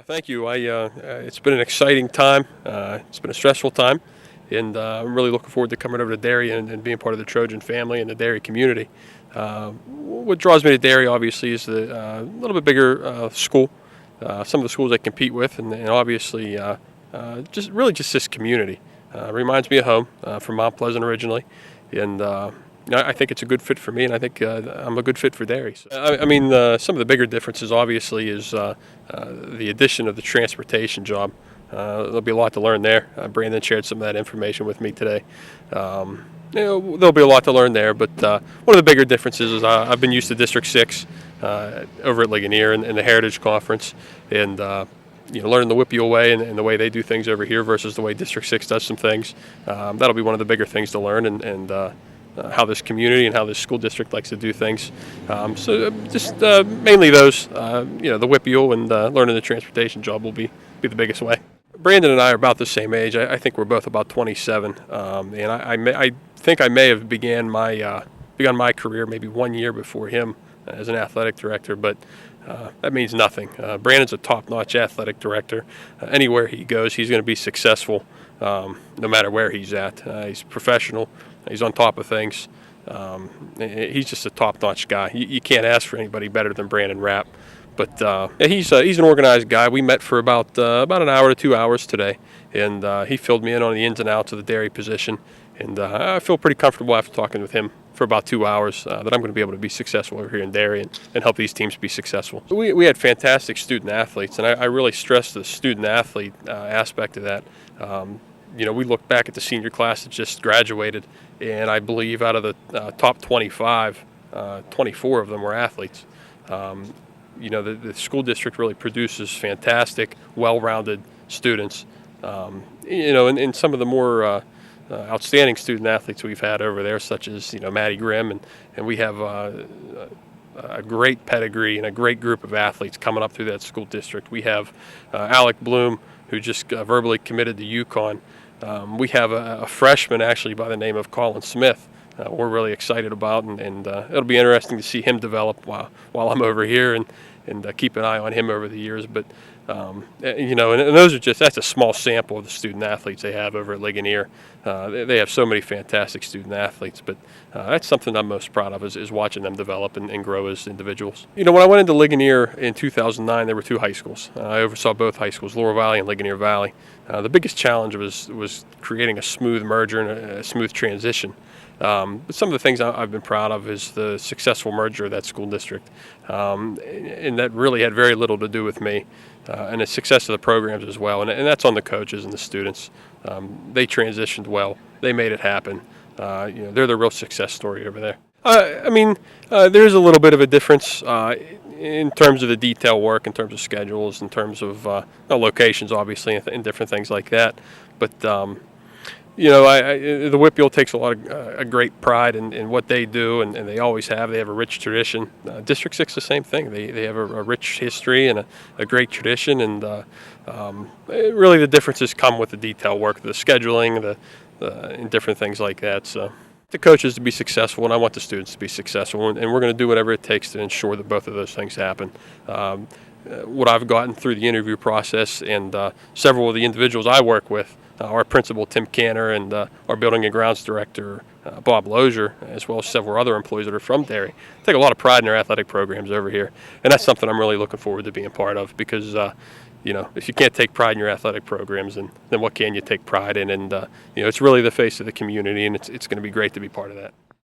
Thank you. It's been an exciting time. It's been a stressful time, and I'm really looking forward to coming over to Derry and being part of the Trojan family and the Derry community. What draws me to Derry, obviously, is the little bit bigger school, some of the schools I compete with, and obviously just this community. Reminds me of home, from Mount Pleasant originally, and I think it's a good fit for me, and I think I'm a good fit for Derry. So, some of the bigger differences, obviously, is the addition of the transportation job. There'll be a lot to learn there. Brandon shared some of that information with me today. There'll be a lot to learn there, but one of the bigger differences is I've been used to District 6 over at Ligonier and the Heritage Conference, and learning the WPIAL way and the way they do things over here versus the way District 6 does some things. That'll be one of the bigger things to learn, and how this community and how this school district likes to do things. Mainly those, the WPIAL and learning the transportation job will be the biggest way. Brandon and I are about the same age. I think we're both about 27, and I think I may have begun my career maybe 1 year before him as an athletic director, but that means nothing. Brandon's a top-notch athletic director. Anywhere he goes, he's going to be successful, no matter where he's at. He's professional. He's on top of things. He's just a top-notch guy. You can't ask for anybody better than Brandon Rapp. But he's an organized guy. We met for about an hour to 2 hours today, and he filled me in on the ins and outs of the Derry position. And I feel pretty comfortable after talking with him for about 2 hours that I'm going to be able to be successful over here in Derry and help these teams be successful. We had fantastic student athletes, and I really stress the student athlete aspect of that. We look back at the senior class that just graduated, and I believe out of the top 25, 24 of them were athletes. The school district really produces fantastic, well-rounded students. And some of the more outstanding student athletes we've had over there, such as Maddie Grimm, and we have a great pedigree and a great group of athletes coming up through that school district. We have Alec Bloom, who just verbally committed to UConn. We have a freshman actually by the name of Colin Smith. We're really excited about, and it'll be interesting to see him develop while I'm over here and keep an eye on him over the years. But and those are that's a small sample of the student athletes they have over at Ligonier. They have so many fantastic student athletes, but that's something I'm most proud of is watching them develop and grow as individuals. When I went into Ligonier in 2009, there were two high schools. I oversaw both high schools, Laurel Valley and Ligonier Valley. The biggest challenge was creating a smooth merger and a smooth transition. But some of the things I've been proud of is the successful merger of that school district, and that really had very little to do with me, and the success of the programs as well, and that's on the coaches and the students. They transitioned well. They made it happen. They're the real success story over there. There's a little bit of a difference in terms of the detail work, in terms of schedules, in terms of locations, obviously, and different things like that. But the WPIAL takes a great pride in what they do, and they always have. They have a rich tradition. District 6 the same thing. They have a rich history and a great tradition, and really the differences come with the detail work, the scheduling, and different things like that. So the coaches to be successful, and I want the students to be successful, and we're going to do whatever it takes to ensure that both of those things happen. What I've gotten through the interview process and several of the individuals I work with, our principal, Tim Canner, and our building and grounds director, Bob Lozier, as well as several other employees that are from Derry, take a lot of pride in their athletic programs over here. And that's something I'm really looking forward to being part of because, if you can't take pride in your athletic programs, then what can you take pride in? And, it's really the face of the community, and it's going to be great to be part of that.